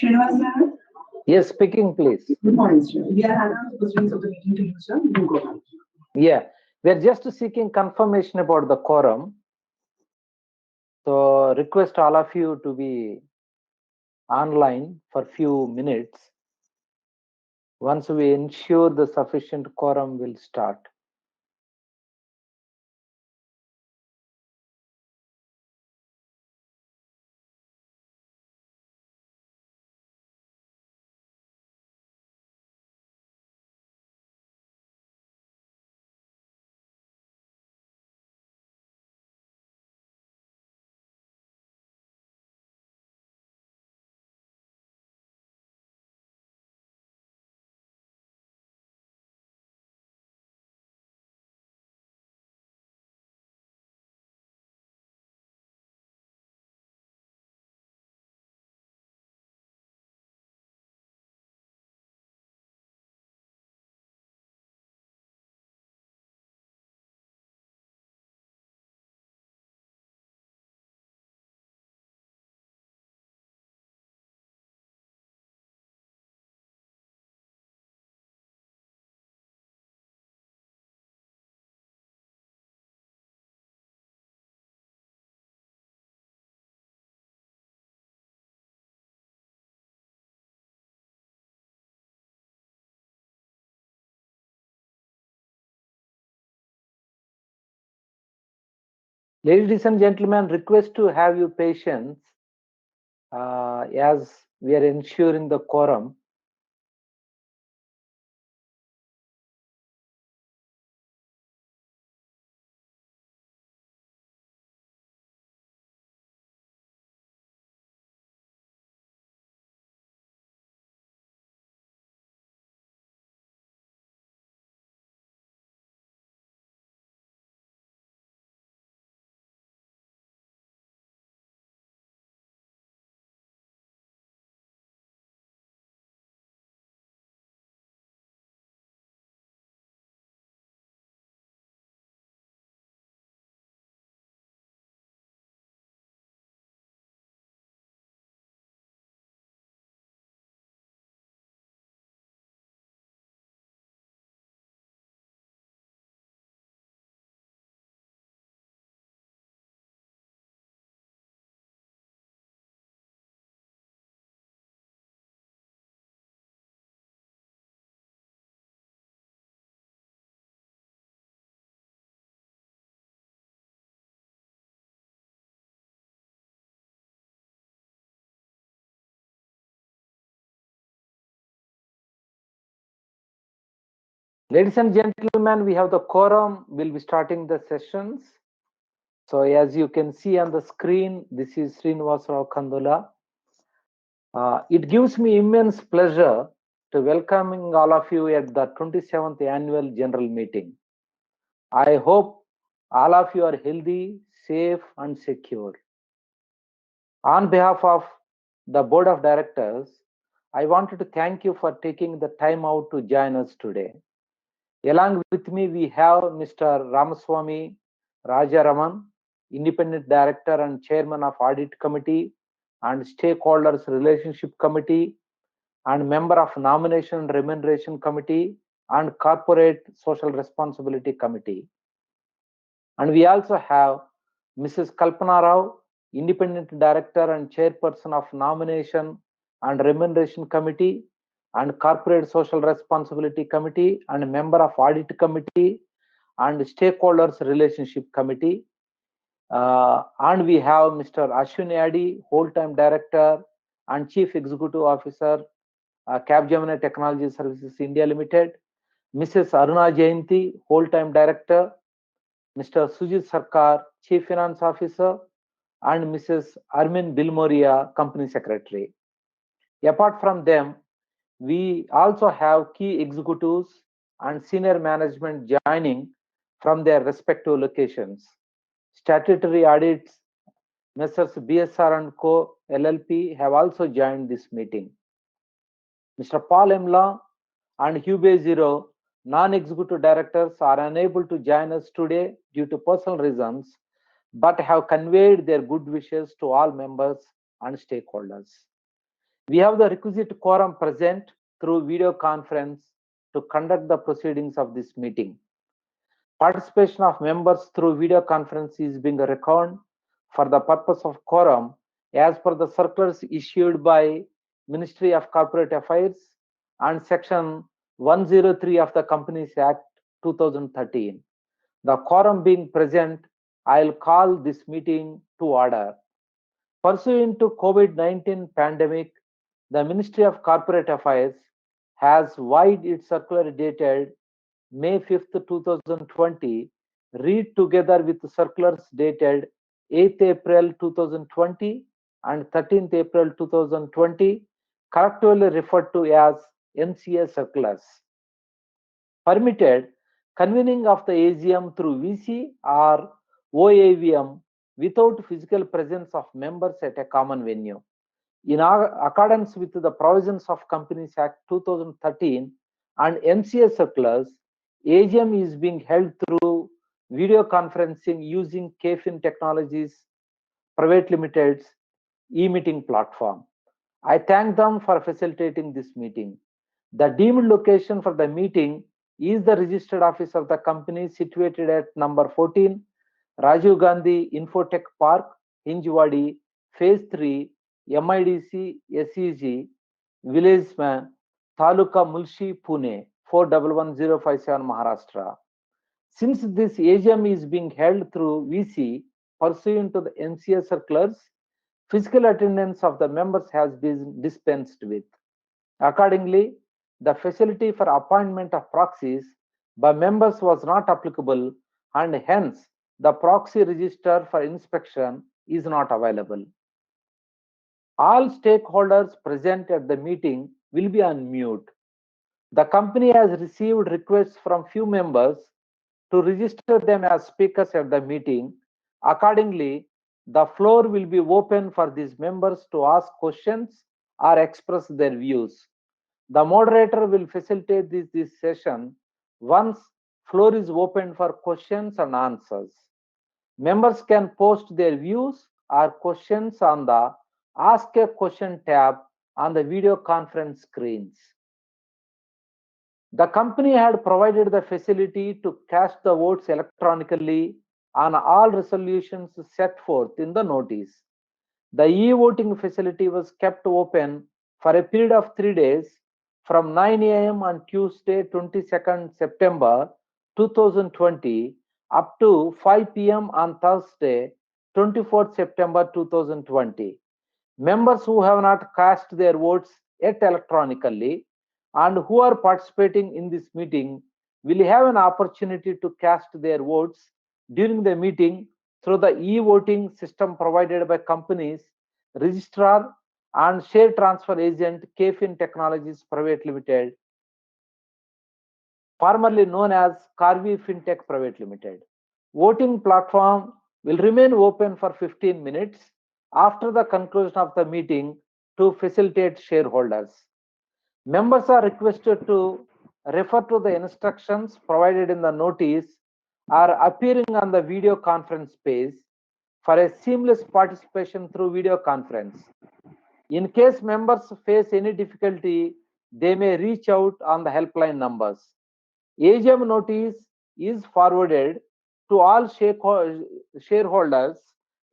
Srinivas sir? Yes, speaking, please. Good morning, sir. We are handing the proceedings of the meeting to you, sir. You can go ahead. Yeah, we are just seeking confirmation about the quorum. So request all of you to be online for few minutes. Once we ensure the sufficient quorum will start. Ladies and gentlemen, request to have your patience as we are ensuring the quorum. Ladies and gentlemen, we have the quorum. We'll be starting the sessions. So as you can see on the screen, this is Srinivas Rao Kandula. It gives me immense pleasure to welcoming all of you at the 27th Annual General Meeting. I hope all of you are healthy, safe, and secure. On behalf of the Board of Directors, I wanted to thank you for taking the time out to join us today. Along with me, we have Mr. Ramaswamy Rajaraman, Independent Director and Chairman of Audit Committee and Stakeholders Relationship Committee and member of Nomination and Remuneration Committee and Corporate Social Responsibility Committee. And we also have Mrs. Kalpana Rao, Independent Director and Chairperson of Nomination and Remuneration Committee and Corporate Social Responsibility Committee and member of Audit Committee and Stakeholders Relationship Committee. And we have Mr. Ashwini Adi, Whole-Time Director and Chief Executive Officer, Capgemini Technology Services India Limited, Mrs. Aruna Jayanti, Whole-Time Director, Mr. Sujit Sarkar, Chief Finance Officer, and Mrs. Armin Bilmoria, Company Secretary. Apart from them, we also have key executives and senior management joining from their respective locations. Statutory audits, Messrs. BSR and Co. LLP have also joined this meeting. Mr. Paul Emla and Hubei Zero, non-executive directors, are unable to join us today due to personal reasons, but have conveyed their good wishes to all members and stakeholders. We have the requisite quorum present through video conference to conduct the proceedings of this meeting. Participation of members through video conference is being reckoned for the purpose of quorum as per the circulars issued by Ministry of Corporate Affairs and Section 103 of the Companies Act 2013. The quorum being present, I'll call this meeting to order. Pursuant to COVID-19 pandemic, the Ministry of Corporate Affairs has widened its circular dated May 5th, 2020, read together with circulars dated 8th April 2020 and 13th April 2020, collectively referred to as NCA circulars. Permitted convening of the AGM through VC or OAVM without physical presence of members at a common venue. In accordance with the provisions of Companies Act 2013 and NCA circulars, AGM is being held through video conferencing using KFin Technologies Private Limited's e-meeting platform. I thank them for facilitating this meeting. The deemed location for the meeting is the registered office of the company situated at number 14, Rajiv Gandhi Infotech Park, Hinjwadi, Phase 3, MIDC, SEG, Village Man, Taluka Mulshi, Pune, 411057, Maharashtra. Since this AGM is being held through VC pursuant to the NCA circulars, physical attendance of the members has been dispensed with. Accordingly, the facility for appointment of proxies by members was not applicable, and hence the proxy register for inspection is not available. All stakeholders present at the meeting will be on mute. The company has received requests from few members to register them as speakers at the meeting. Accordingly, the floor will be open for these members to ask questions or express their views. The moderator will facilitate this session once floor is open for questions and answers. Members can post their views or questions on the Ask a Question tab on the video conference screens. The company had provided the facility to cast the votes electronically on all resolutions set forth in the notice. The e-voting facility was kept open for a period of 3 days from 9 a.m. on Tuesday, 22nd September 2020 up to 5 p.m. on Thursday, 24th September 2020. Members who have not cast their votes yet electronically and who are participating in this meeting will have an opportunity to cast their votes during the meeting through the e-voting system provided by company's registrar and share transfer agent KFin Technologies Private Limited, formerly known as Karvi Fintech Private Limited. Voting platform will remain open for 15 minutes after the conclusion of the meeting to facilitate shareholders. Members are requested to refer to the instructions provided in the notice or appearing on the video conference page for a seamless participation through video conference. In case members face any difficulty, they may reach out on the helpline numbers. AGM notice is forwarded to all shareholders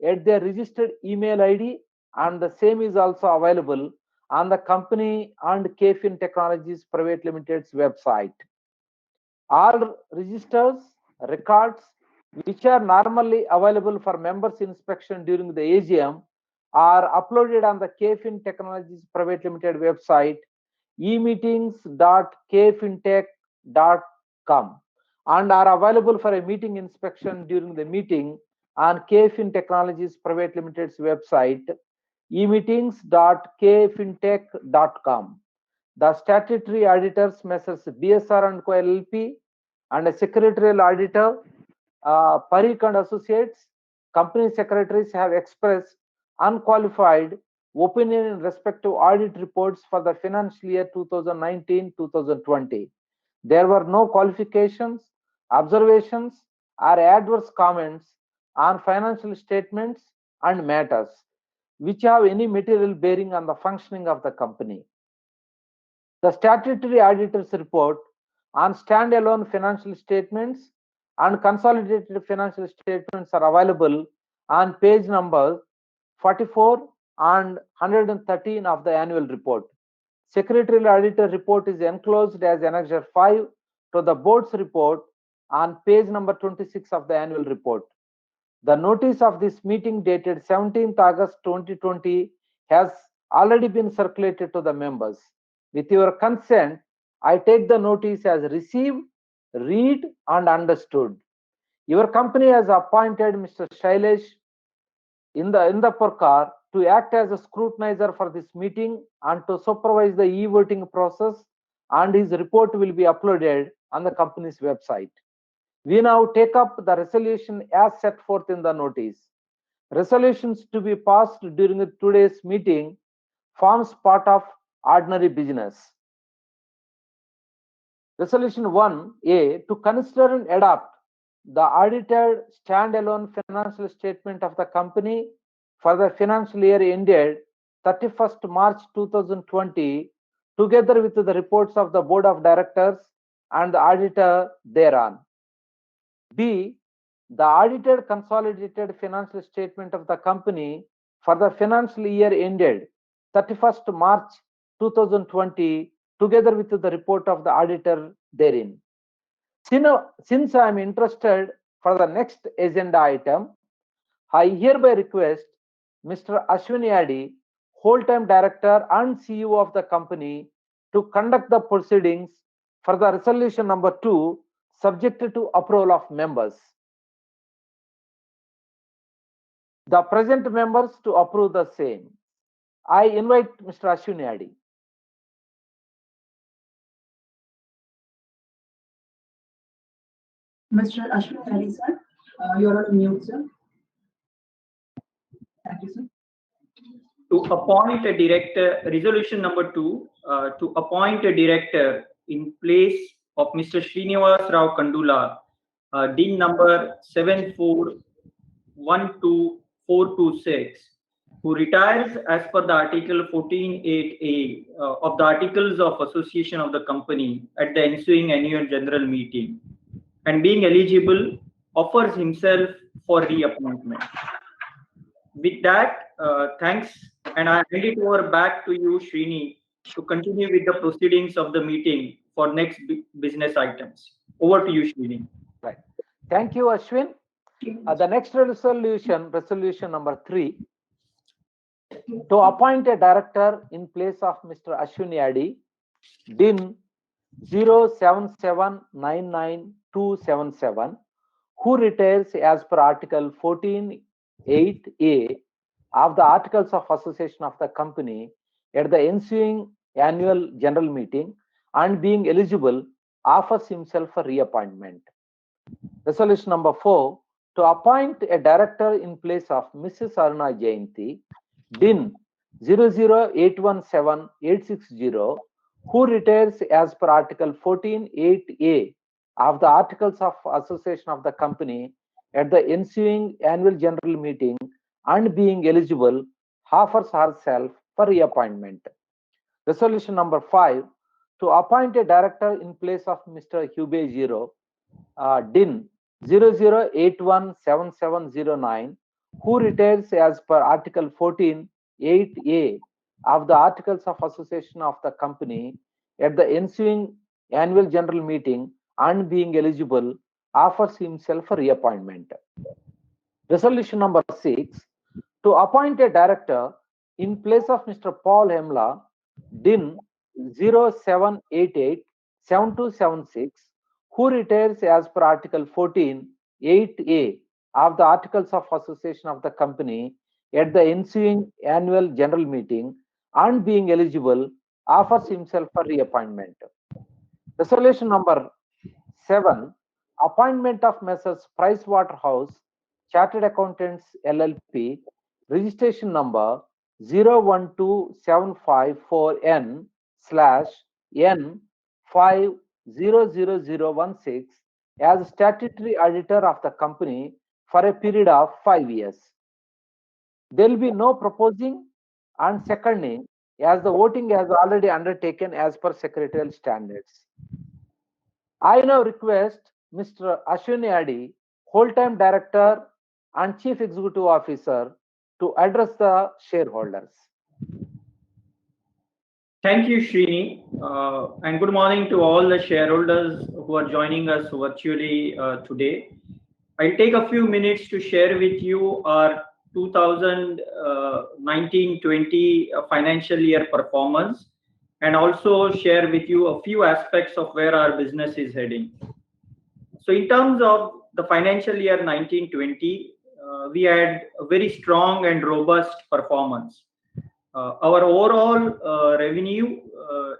at their registered email ID, and the same is also available on the company and KFin Technologies Private Limited's website. All registers, records, which are normally available for members' inspection during the AGM, are uploaded on the KFin Technologies Private Limited website, emeetings.kfintech.com, and are available for a meeting inspection during the meeting on KFin Technologies Private Limited's website, emeetings.kfintech.com. The statutory auditors, Messrs. BSR & Co. LLP, and a secretarial auditor, Parikh & Associates, company secretaries have expressed unqualified opinion in respect to audit reports for the financial year 2019-2020. There were no qualifications, observations, or adverse comments on financial statements and matters. which have any material bearing on the functioning of the company. The statutory auditor's report on standalone financial statements and consolidated financial statements are available on page numbers 44 and 113 of the annual report. Secretarial auditor report is enclosed as Annexure 5 to the board's report on page number 26 of the annual report. The notice of this meeting dated 17th August 2020 has already been circulated to the members. With your consent, I take the notice as received, read, and understood. Your company has appointed Mr. Shailesh Indaporkar to act as a scrutinizer for this meeting and to supervise the e-voting process, and his report will be uploaded on the company's website. We now take up the resolution as set forth in the notice. Resolutions to be passed during today's meeting forms part of ordinary business. Resolution 1A, to consider and adopt the audited standalone financial statement of the company for the financial year ended 31st March 2020, together with the reports of the Board of Directors and the auditor thereon. B, the audited consolidated financial statement of the company for the financial year ended 31st March 2020, together with the report of the auditor therein. Since I am interested for the next agenda item, I hereby request Mr. Ashwini Addy, whole-time director and CEO of the company, to conduct the proceedings for the resolution number 2, subject to approval of members. The present members to approve the same. I invite Mr. Ashwini Addy. Mr. Ashwin Addy, sir, you're on mute, sir. Thank you, sir. To appoint a director, resolution number 2, to appoint a director in place of Mr. Srinivas Rao Kandula, DIN number 7412426, who retires as per the Article 14(8)(a) of the Articles of Association of the company at the ensuing annual general meeting, and being eligible, offers himself for reappointment. With that, thanks, and I hand it over back to you, Srini, to continue with the proceedings of the meeting for next business items. Over to you, Srini. Right. Thank you, Ashwin. The next resolution number 3, to appoint a director in place of Mr. Ashwini Addy, DIN 077992277, who retires as per Article 14(8)(a) of the Articles of Association of the company at the ensuing annual general meeting, and being eligible, offers himself for reappointment. Resolution number 4, to appoint a director in place of Mrs. Aruna Jayanti, DIN 008178660, who retires as per Article 14(8)(a) of the Articles of Association of the company at the ensuing annual general meeting, and being eligible, offers herself for reappointment. Resolution number 5, to appoint a director in place of Mr. Hubei Zero, DIN 00817709, who retires as per Article 14(8)(a) of the Articles of Association of the company at the ensuing annual general meeting, and being eligible, offers himself for reappointment. Resolution number 6, to appoint a director in place of Mr. Paul Hemla, DIN 07887276, who retires as per Article 14(8)(a) of the Articles of Association of the company at the ensuing annual general meeting, and being eligible, offers himself for reappointment. Resolution number 7, appointment of Messrs. Pricewaterhouse Chartered Accountants LLP, registration number 012754N/N500016, as statutory auditor of the company for a period of 5 years. there will be no proposing and seconding, as the voting has already undertaken as per secretarial standards. I now request Mr. Ashwini Adi, whole-time director and chief executive officer, to address the shareholders. Thank you, Srini, and good morning to all the shareholders who are joining us virtually today. I'll take a few minutes to share with you our 2019-20 financial year performance, and also share with you a few aspects of where our business is heading. So in terms of the financial year 19-20, we had a very strong and robust performance. Our overall revenue,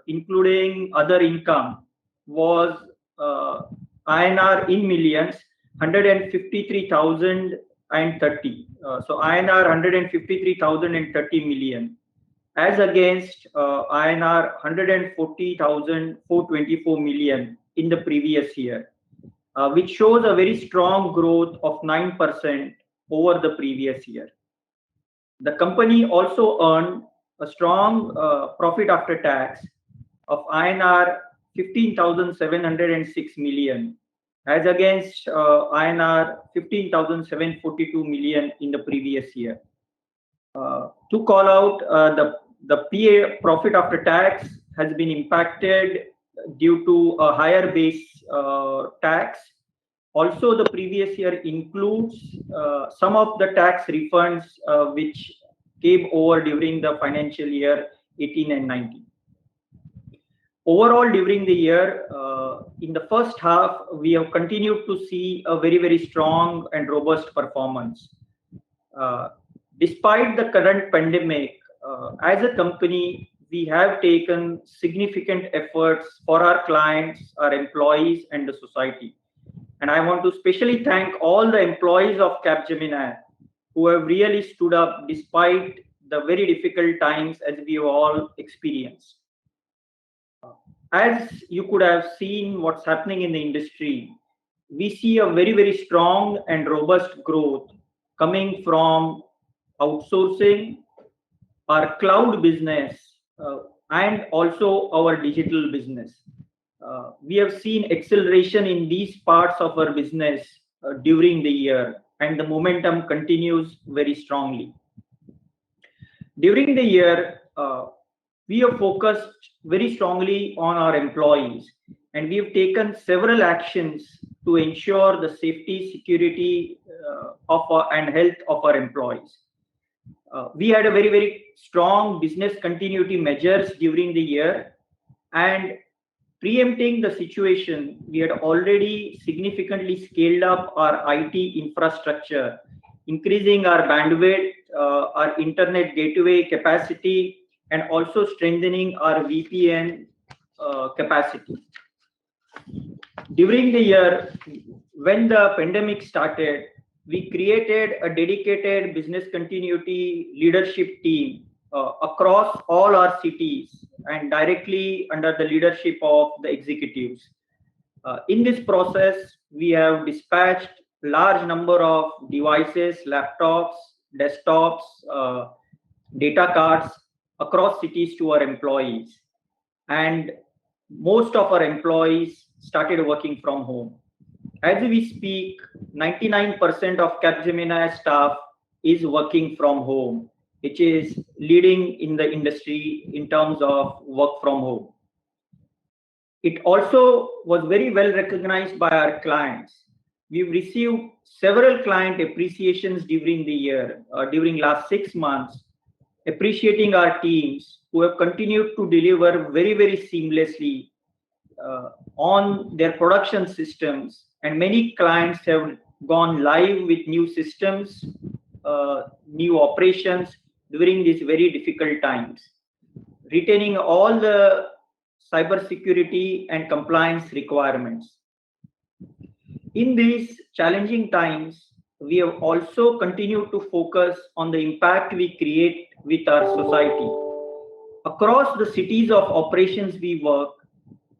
including other income, was INR in millions, 153,030. So INR 153,030 million, as against INR 140,424 million in the previous year, which shows a very strong growth of 9% over the previous year. The company also earned a strong profit after tax of INR 15,706 million, as against INR 15,742 million in the previous year. To call out, the PA, profit after tax, has been impacted due to a higher base tax. Also, the previous year includes some of the tax refunds which came over during the financial year 18 and 19. Overall, during the year, in the first half, we have continued to see a very, very strong and robust performance. Despite the current pandemic, as a company, we have taken significant efforts for our clients, our employees, and the society. And I want to specially thank all the employees of Capgemini who have really stood up despite the very difficult times as we all experienced. As you could have seen what's happening in the industry, we see a very, very strong and robust growth coming from outsourcing, our cloud business, and also our digital business. We have seen acceleration in these parts of our business during the year, and the momentum continues very strongly. During the year, we have focused very strongly on our employees, and we have taken several actions to ensure the safety, security and health of our employees. We had a very, very strong business continuity measures during the year, and preempting the situation, we had already significantly scaled up our IT infrastructure, increasing our bandwidth, our internet gateway capacity, and also strengthening our VPN capacity. During the year, when the pandemic started, we created a dedicated business continuity leadership team across all our cities and directly under the leadership of the executives. In this process, we have dispatched large number of devices, laptops, desktops, data cards across cities to our employees. And most of our employees started working from home. As we speak, 99% of Capgemini staff is working from home, which is leading in the industry in terms of work from home. It also was very well recognized by our clients. We've received several client appreciations during the year, during last 6 months, appreciating our teams who have continued to deliver very, very seamlessly on their production systems. And many clients have gone live with new systems, new operations during these very difficult times, retaining all the cybersecurity and compliance requirements. In these challenging times, we have also continued to focus on the impact we create with our society. Across the cities of operations we work,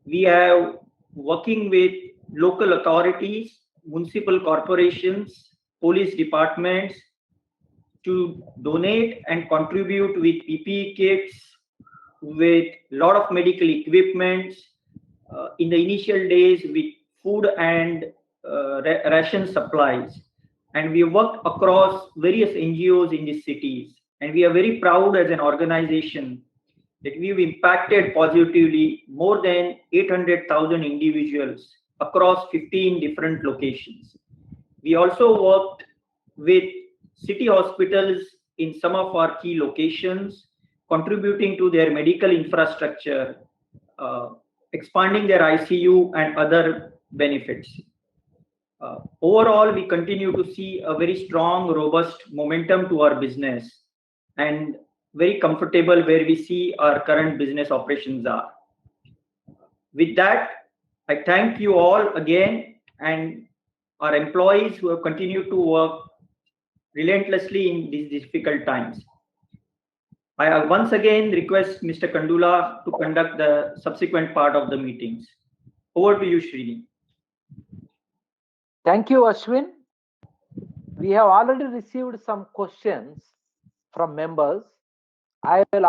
we have working with local authorities, municipal corporations, police departments, to donate and contribute with PPE kits, with a lot of medical equipment, in the initial days with food and ration supplies. And we worked across various NGOs in these cities. And we are very proud as an organization that we've impacted positively more than 800,000 individuals across 15 different locations. We also worked with city hospitals in some of our key locations, contributing to their medical infrastructure, expanding their ICU and other benefits. Overall, we continue to see a very strong, robust momentum to our business and very comfortable where we see our current business operations are. With that, I thank you all again and our employees who have continued to work relentlessly in these difficult times. I once again request Mr. Kandula to conduct the subsequent part of the meetings. Over to you, Srini. Thank you, Ashwin. We have already received some questions from members. I will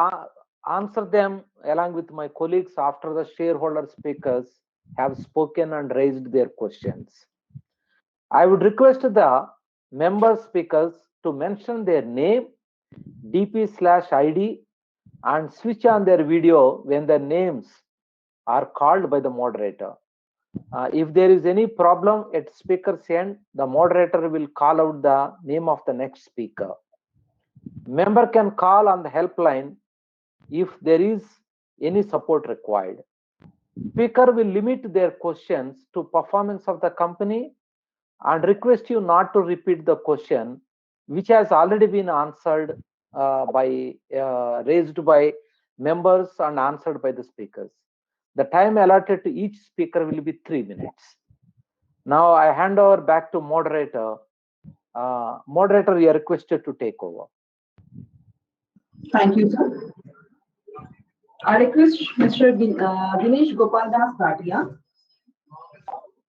answer them along with my colleagues after the shareholder speakers have spoken and raised their questions. I would request the member speakers to mention their name, DP/ID, and switch on their video when their names are called by the moderator. If there is any problem at speaker's end, the moderator will call out the name of the next speaker. Member can call on the helpline if there is any support required. Speaker will limit their questions to performance of the company and request you not to repeat the question which has already been answered raised by members and answered by the speakers. The time allotted to each speaker will be 3 minutes. Now I hand over back to moderator. Moderator, you are requested to take over. Thank you, sir. I request Mr. Dinesh Gopaldas Bhatia.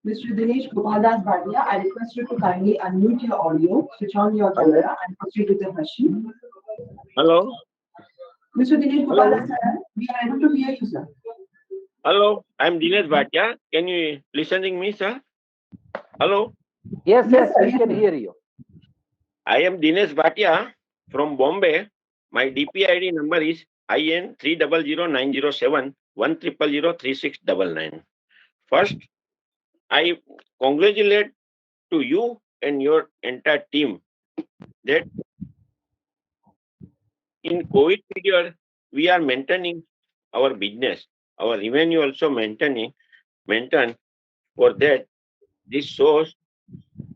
Mr. Dinesh Gopaldas Bhatia, I request you to kindly unmute your audio, switch on your camera, and proceed with the question. Hello. Mr. Dinesh Gopaldas, we are able to hear you, sir. Hello, I'm Dinesh Bhatia. Can you listening me, sir? Hello. Yes, we can hear you. I am Dinesh Bhatia from Bombay. My DPID number is IN 300907 1000369. First, I congratulate to you and your entire team that in COVID period we are maintaining our business, our revenue also maintain. For that, this shows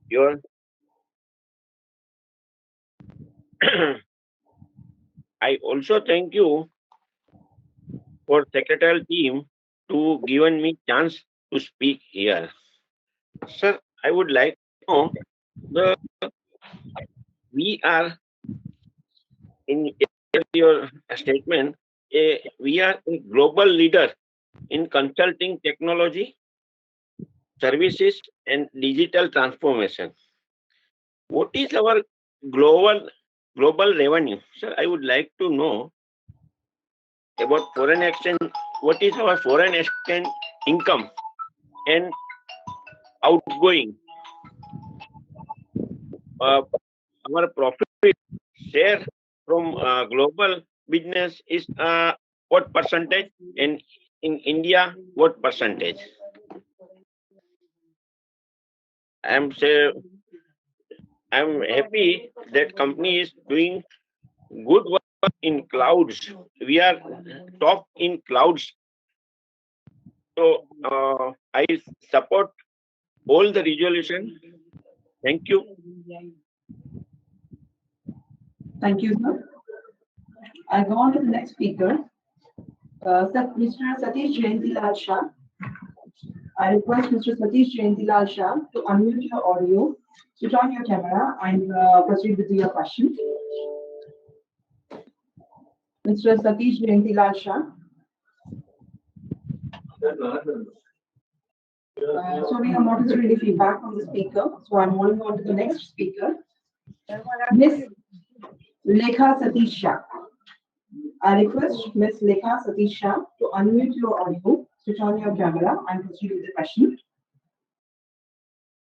your I also thank you for secretarial team to given me chance to speak here. Sir, I would like to know we are in your statement, we are a global leader in consulting technology, services and digital transformation. What is our global revenue? Sir, I would like to know about foreign exchange. What is our foreign exchange income and outgoing? Our profit share from global business is what percentage, and in India what percentage? I'm happy that company is doing good work in clouds. We are top in clouds. So I support all the resolution. Thank you. Thank you, sir. I go on to the next speaker. Mr. Satish Jayantilal Shah. I request Mr. Satish Jayantilal Shah to unmute your audio, switch on your camera, and proceed with your question. Mr. Satish Jayantilal Shah. So we have not received any feedback from the speaker. So I'm moving on to the next speaker. Miss Lekha Satish Shah. I request Ms. Lekha Satish Shah to unmute your audio, switch on your camera, and proceed with the question.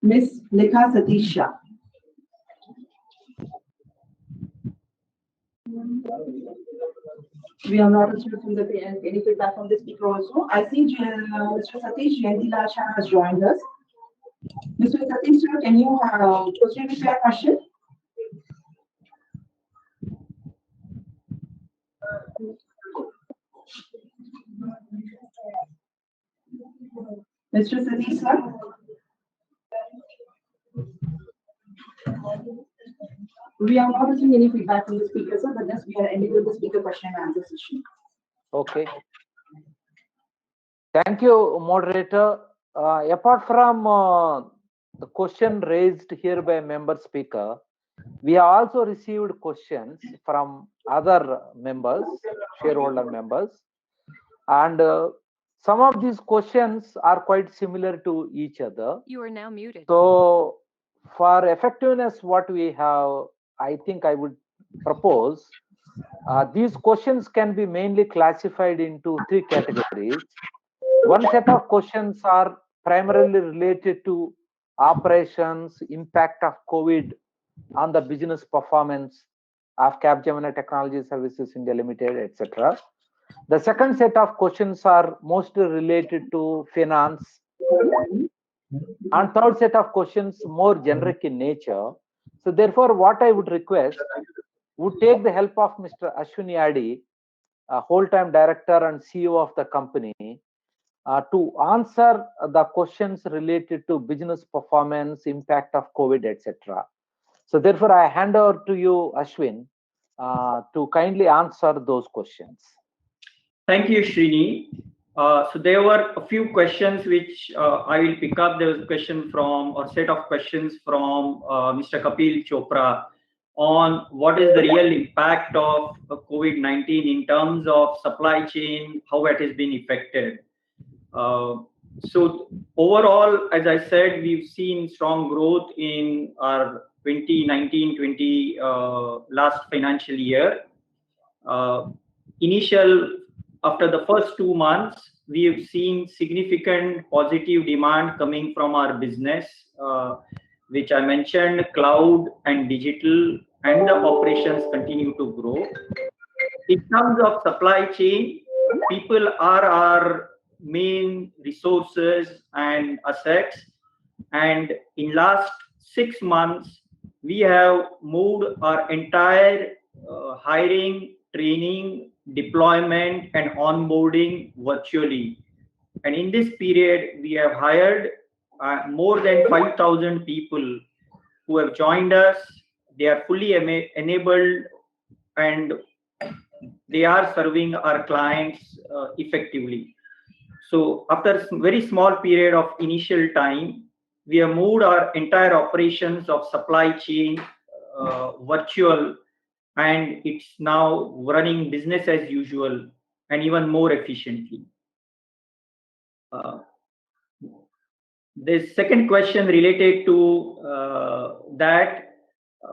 Ms. Lekha Satish Shah. We are not receiving any feedback from the speaker also. I see Mr. Satish Jayantila Shah has joined us. Mr. Satish Shah, can you proceed with your question? Mr. Satish Shah? We are not receiving any feedback from the speaker, sir, but thus we are ending with the speaker question and answer session. Okay. Thank you, moderator. Apart from the question raised here by member speaker, we have also received questions from other members, shareholder members, and some of these questions are quite similar to each other. You are now muted. So, for effectiveness, what we have, I think I would propose these questions can be mainly classified into three categories. One set of questions are primarily related to operations, impact of COVID on the business performance of Capgemini Technology Services India Limited, etc. The second set of questions are mostly related to finance, and third set of questions more generic in nature. So therefore, what I would request would take the help of Mr. Ashwini Adi, a whole-time director and CEO of the company, to answer the questions related to business performance, impact of COVID, etc. So therefore, I hand over to you, Ashwin, to kindly answer those questions. Thank you, Srini. So there were a few questions which I will pick up. There was a question from, or set of questions from Mr. Kapil Chopra on what is the real impact of COVID-19 in terms of supply chain, how it has been affected. So overall, as I said, we've seen strong growth in our 2019-20 last financial year. After the first 2 months, we have seen significant positive demand coming from our business, which I mentioned, cloud and digital, and the operations continue to grow. In terms of supply chain, people are our main resources and assets. And in last 6 months, we have moved our entire hiring, training, deployment, and onboarding virtually. And in this period, we have hired more than 5,000 people who have joined us. They are fully enabled and they are serving our clients effectively. So after a very small period of initial time, we have moved our entire operations of supply chain virtual, and it's now running business as usual and even more efficiently. The second question related to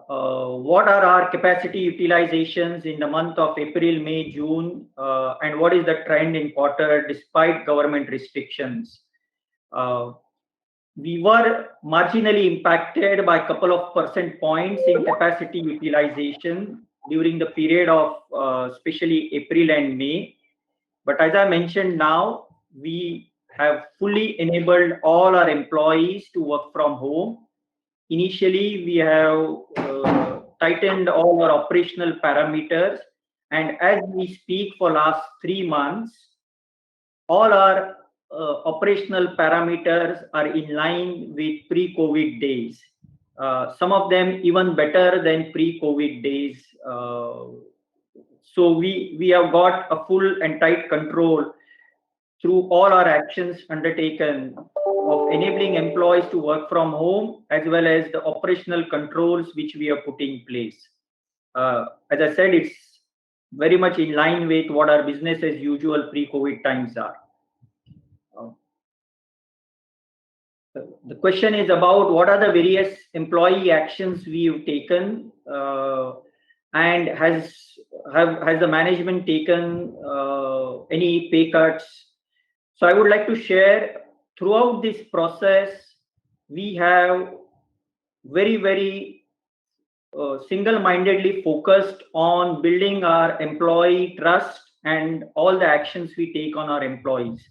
what are our capacity utilizations in the month of April, May, June, and what is the trend in quarter despite government restrictions? We were marginally impacted by a couple of percent points in capacity utilization during the period of especially April and May. But as I mentioned now, we have fully enabled all our employees to work from home. Initially, we have tightened all our operational parameters, and as we speak for last 3 months, all our operational parameters are in line with pre-COVID days. Some of them even better than pre-COVID days. So we have got a full and tight control through all our actions undertaken of enabling employees to work from home, as well as the operational controls which we are putting in place. As I said, it's very much in line with what our business as usual pre-COVID times are. The question is about what are the various employee actions we have taken. And has the management taken any pay cuts? So I would like to share, throughout this process, we have very single-mindedly focused on building our employee trust and all the actions we take on our employees.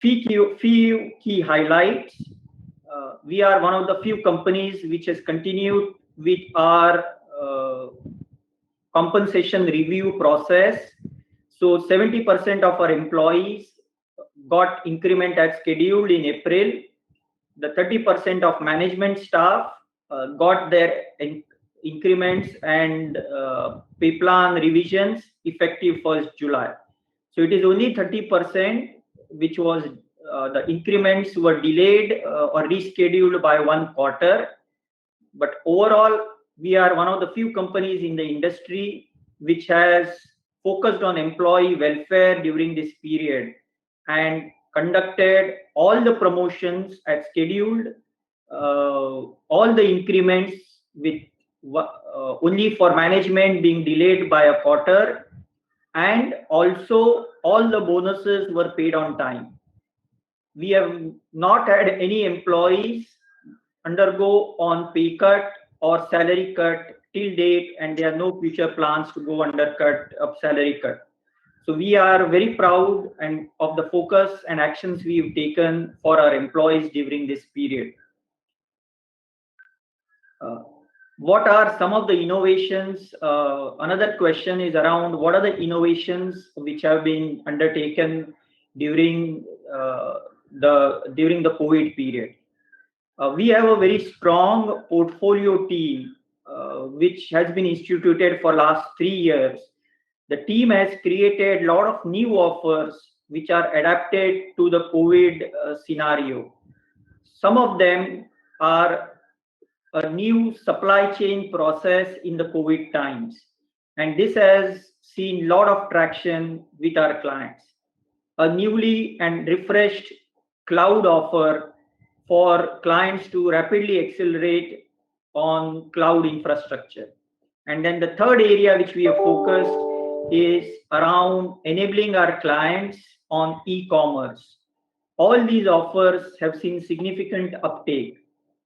Few key highlights. We are one of the few companies which has continued with our compensation review process. So 70% of our employees got increment as scheduled in April. The 30% of management staff got their increments and pay plan revisions effective 1st July. So it is only 30% which was the increments were delayed or rescheduled by 1 quarter. But overall, we are one of the few companies in the industry which has focused on employee welfare during this period and conducted all the promotions as scheduled, all the increments with only for management being delayed by a quarter, and also all the bonuses were paid on time. We have not had any employees undergo on pay cut or salary cut till date, and there are no future plans to go undercut of salary cut. So we are very proud and of the focus and actions we've taken for our employees during this period. What are some of the innovations? Another question is around what are the innovations which have been undertaken during the COVID period. We have a very strong portfolio team which has been instituted for last 3 years. The team has created a lot of new offers which are adapted to the COVID scenario. Some of them are a new supply chain process in the COVID times, and this has seen a lot of traction with our clients. A newly and refreshed cloud offer for clients to rapidly accelerate on cloud infrastructure. And then the third area which we have focused is around enabling our clients on e-commerce. All these offers have seen significant uptake.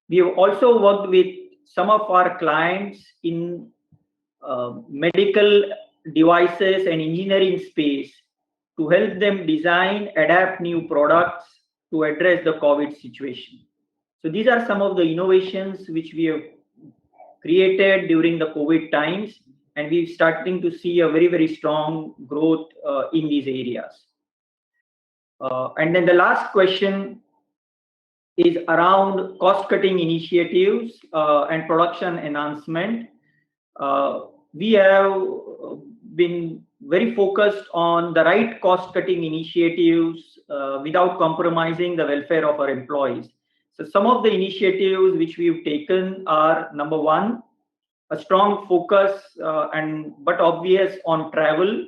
We have also worked with some of our clients in medical devices and engineering space to help them design, adapt new products to address the COVID situation. So these are some of the innovations which we have created during the COVID times, and we're starting to see a very strong growth in these areas. And then the last question is around cost-cutting initiatives and production enhancement. We have been very focused on the right cost-cutting initiatives without compromising the welfare of our employees. So some of the initiatives which we've taken are, number one, a strong focus but obvious on travel.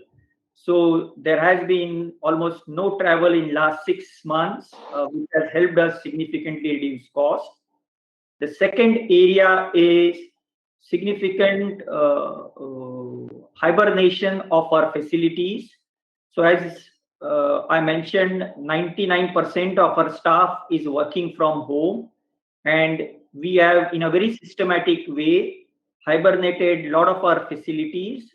So there has been almost no travel in last 6 months, which has helped us significantly reduce cost. The second area is significant hibernation of our facilities. So as I mentioned, 99% of our staff is working from home, and we have, in a very systematic way, hibernated a lot of our facilities,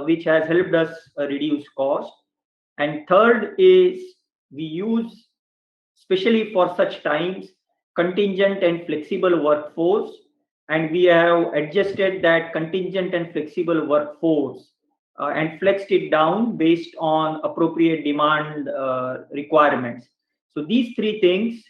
which has helped us reduce cost. And third is we use, especially for such times, contingent and flexible workforce, and we have adjusted that contingent and flexible workforce and flexed it down based on appropriate demand requirements. So these three things,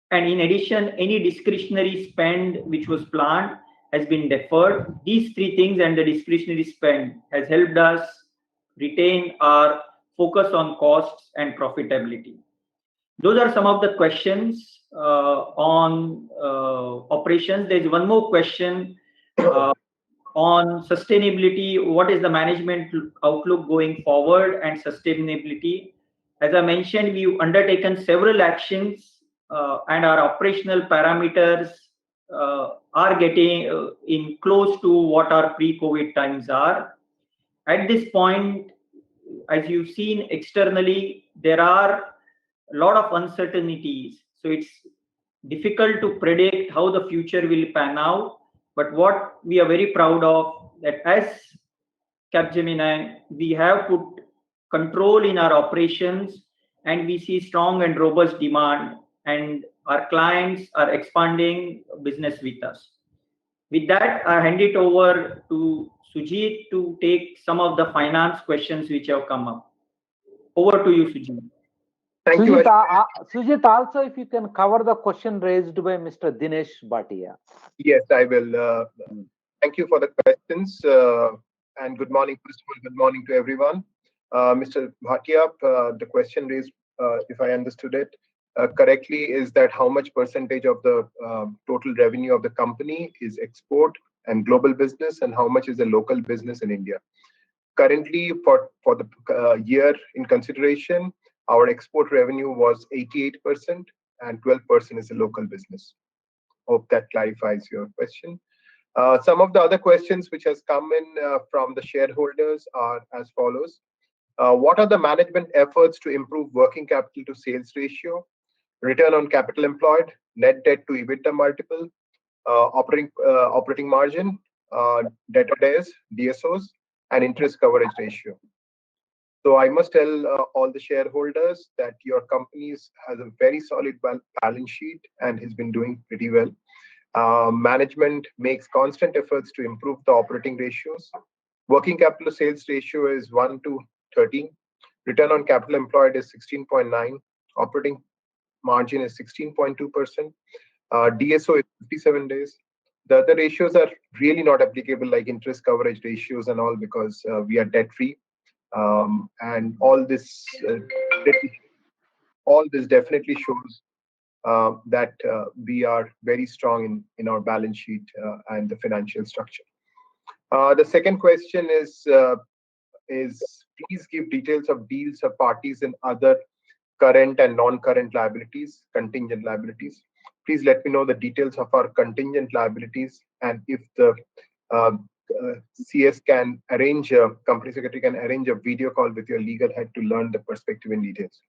and in addition, any discretionary spend which was planned has been deferred. These three things and the discretionary spend has helped us retain our focus on costs and profitability. Those are some of the questions on operations. There's one more question on sustainability. What is the management outlook going forward and sustainability? As I mentioned, we've undertaken several actions and our operational parameters are getting in close to what our pre-COVID times are. At this point, as you've seen externally, there are a lot of uncertainties. So it's difficult to predict how the future will pan out. But what we are very proud of, that as Capgemini, we have put control in our operations, and we see strong and robust demand, and our clients are expanding business with us. With that, I hand it over to Sujit to take some of the finance questions which have come up. Over to you, Sujit. Thank you. Sujit, also if you can cover the question raised by Mr. Dinesh Bhatia. Yes, I will. Thank you for the questions. And good morning, first of all, good morning to everyone. Mr. Bhatia, the question raised, if I understood it correctly, is that how much percentage of the total revenue of the company is export and global business, and how much is the local business in India? Currently, for the year in consideration, our export revenue was 88% and 12% is the local business. Hope that clarifies your question. Some of the other questions which has come in from the shareholders are as follows. What are the management efforts to improve working capital to sales ratio, return on capital employed, net debt to EBITDA multiple, operating margin, debtor days, DSOs, and interest coverage ratio? So I must tell all the shareholders that your company has a very solid balance sheet and has been doing pretty well. Management makes constant efforts to improve the operating ratios. Working capital sales ratio is 1:13. Return on capital employed is 16.9. Operating margin is 16.2%. DSO is 57 days. The other ratios are really not applicable, like interest coverage ratios and all, because we are debt free. And all this definitely shows that we are very strong in our balance sheet and the financial structure. The second question is please give details of deals or parties and other current and non-current liabilities, contingent liabilities. Please let me know the details of our contingent liabilities, and if the CS can arrange, company secretary can arrange a video call with your legal head to learn the perspective in details.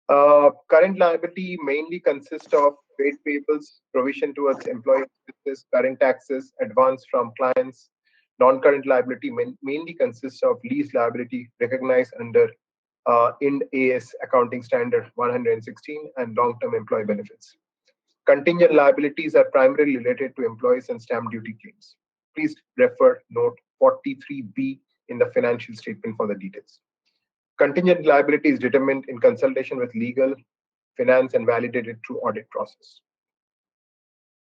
Current liability mainly consists of trade payables, provision towards employee expenses, current taxes, advance from clients. Non-current liability mainly consists of lease liability recognized under Ind AS accounting standard 116 and long-term employee benefits. Contingent liabilities are primarily related to employees and stamp duty claims. Please refer note 43B in the financial statement for the details. Contingent liability is determined in consultation with legal, finance, and validated through audit process.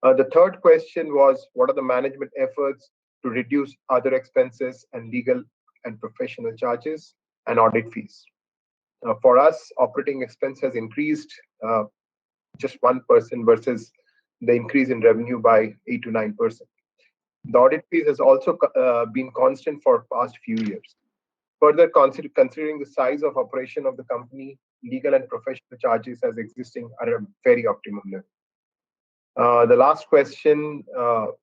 The third question was, what are the management efforts to reduce other expenses and legal and professional charges and audit fees? For us, operating expense has increased just 1% versus the increase in revenue by 8 to 9%. The audit fees has also been constant for past few years. Further, considering the size of operation of the company, legal and professional charges as existing are at a very optimum level. The last question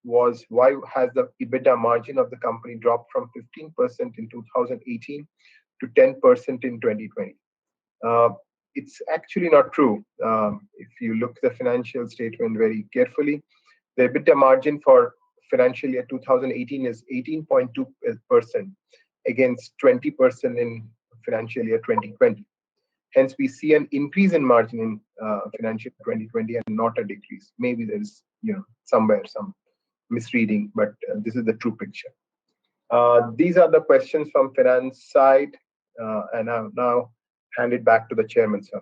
was, why has the EBITDA margin of the company dropped from 15% in 2018 to 10% in 2020? It's actually not true. If you look at the financial statement very carefully, the EBITDA margin for financial year 2018 is 18.2% against 20% in financial year 2020. Hence, we see an increase in margin in financial year 2020 and not a decrease. Maybe there's somewhere some misreading, but this is the true picture. These are the questions from finance side, and I'll now hand it back to the chairman, sir.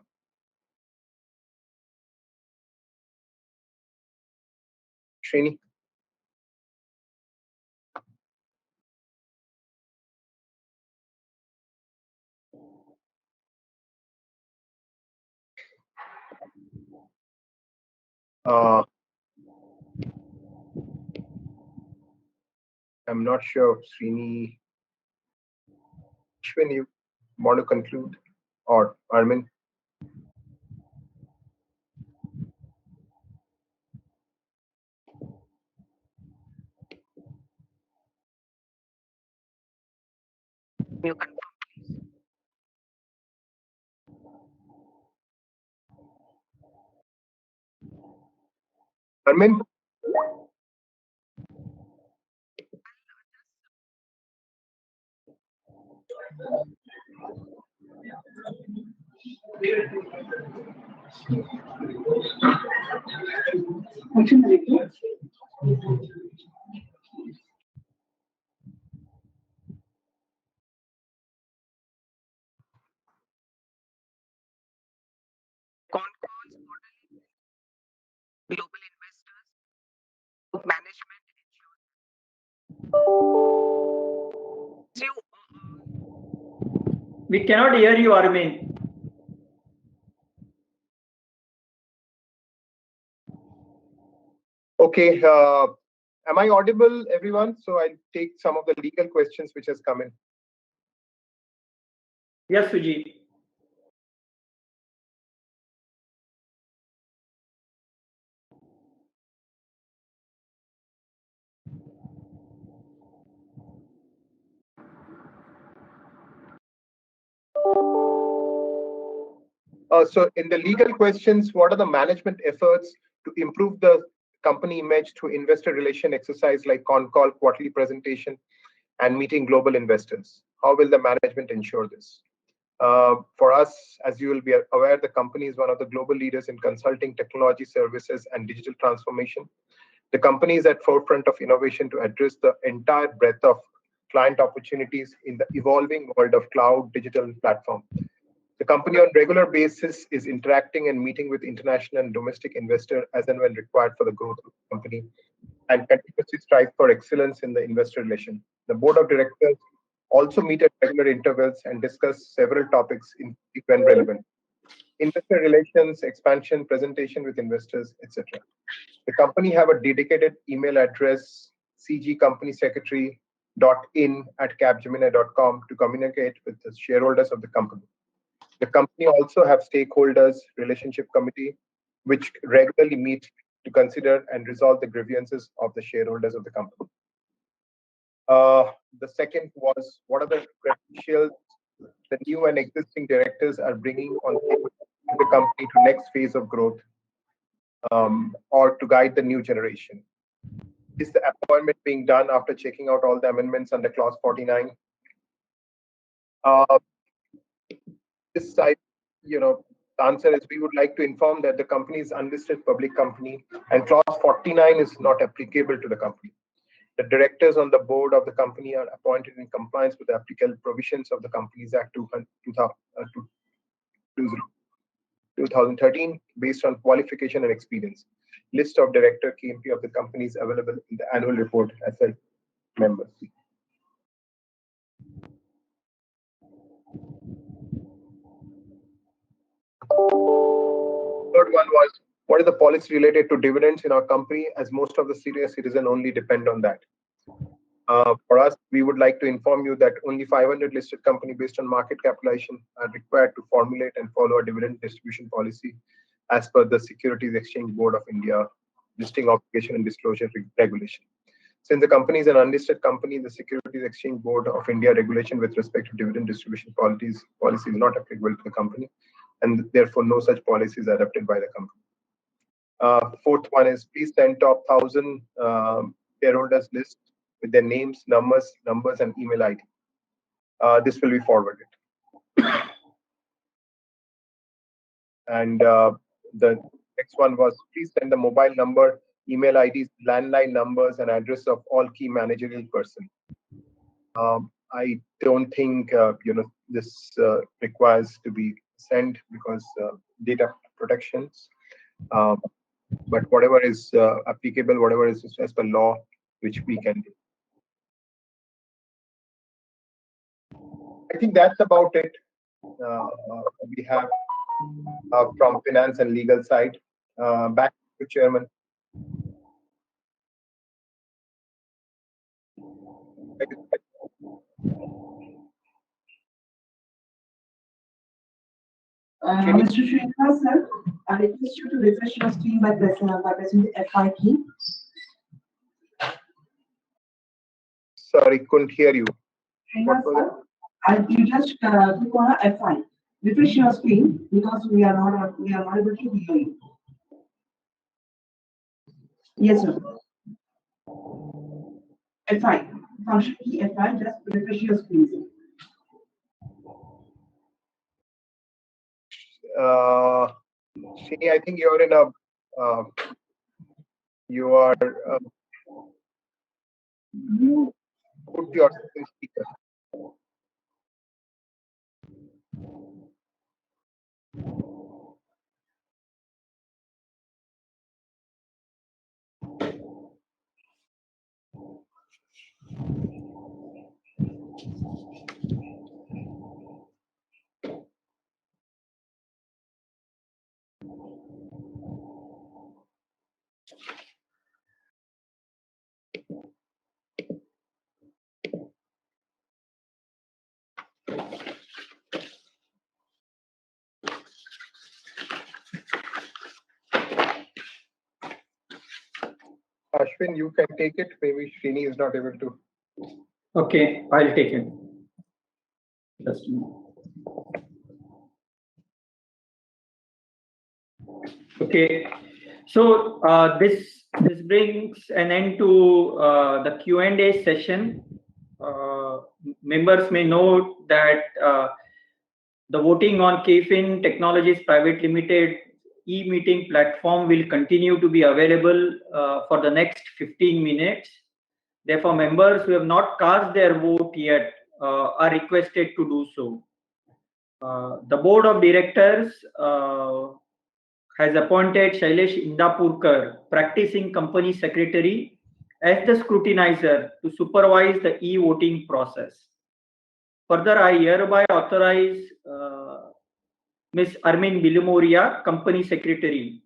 Srini. I'm not sure, Srini. When you want to conclude, or Armin? you confirm? Armin? Concalls, global investors, management, you, We cannot hear you, Armin. Okay, am I audible, everyone? So I'll take some of the legal questions which has come in. Yes, Sujit. So in the legal questions, what are the management efforts to improve the company image through investor relation exercise like con-call, quarterly presentation, and meeting global investors? How will the management ensure this? For us, as you will be aware, the company is one of the global leaders in consulting, technology services, and digital transformation. The company is at forefront of innovation to address the entire breadth of client opportunities in the evolving world of cloud, digital, and platform. The company on regular basis is interacting and meeting with international and domestic investors as and when required for the growth of the company and continuously strive for excellence in the investor relation. The board of directors also meet at regular intervals and discuss several topics when relevant. Investor relations, expansion, presentation with investors, etc. The company have a dedicated email address, cgcompanysecretary.in@capgemini.com to communicate with the shareholders of the company. The company also have stakeholders relationship committee, which regularly meet to consider and resolve the grievances of the shareholders of the company. The second was, what are the credentials the new and existing directors are bringing on the company to next phase of growth, or to guide the new generation? Is the appointment being done after checking out all the amendments under clause 49? This side, the answer is we would like to inform that the company is unlisted public company and clause 49 is not applicable to the company. The directors on the board of the company are appointed in compliance with the applicable provisions of the Companies Act 2013 based on qualification and experience. List of director KMP of the company is available in the annual report as well, members. Third one was, what is the policy related to dividends in our company, as most of the senior citizens only depend on that. For us, we would like to inform you that only 500 listed company based on market capitalization are required to formulate and follow a dividend distribution policy as per the Securities Exchange Board of India listing obligation and disclosure regulation. Since the company is an unlisted company, the Securities Exchange Board of India regulation with respect to dividend distribution policy is not applicable to the company, and therefore no such policy is adopted by the company. Fourth one is, please send top 1,000 shareholders list with their names, numbers, and email ID. This will be forwarded. And the next one was, please send the mobile number, email IDs, landline numbers, and address of all key managerial person. I don't think this requires to be sent because data protections. But whatever is applicable, whatever is as per law, which we can do. I think that's about it. We have from finance and legal side. Back to Chairman. Mr. Srinivas, sir, I request you to refresh your screen by pressing the F5 key. Sorry, couldn't hear you. Srinivas, sir, You just click on a F5. Refresh your screen because we are not able to hear you. Yes, sir. F5. Function key F5. Just refresh your screen, sir. Srini, I think you're in a, you are, you put yourself in speaker. Ashwin, you can take it. Maybe Srini is not able to. Okay, I'll take it. Just a minute. Okay, so this brings an end to the Q&A session. Members may note that the voting on KFin Technologies Private Limited e-meeting platform will continue to be available for the next 15 minutes. Therefore, members who have not cast their vote yet are requested to do so. The board of directors has appointed Shailesh Indapurkar, practicing company secretary, as the scrutinizer to supervise the e-voting process. Further, I hereby authorize Ms. Armin Bilumoria, company secretary,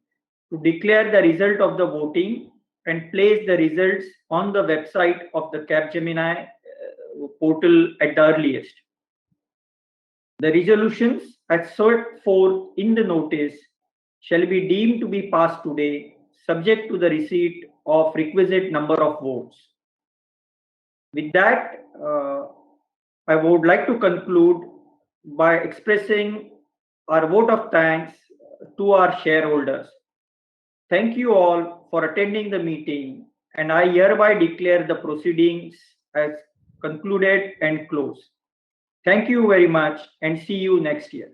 to declare the result of the voting and place the results on the website of the Capgemini portal at the earliest. The resolutions as set forth in the notice shall be deemed to be passed today, subject to the receipt of requisite number of votes. With that, I would like to conclude by expressing our vote of thanks to our shareholders. Thank you all for attending the meeting, and I hereby declare the proceedings as concluded and closed. Thank you very much, and see you next year.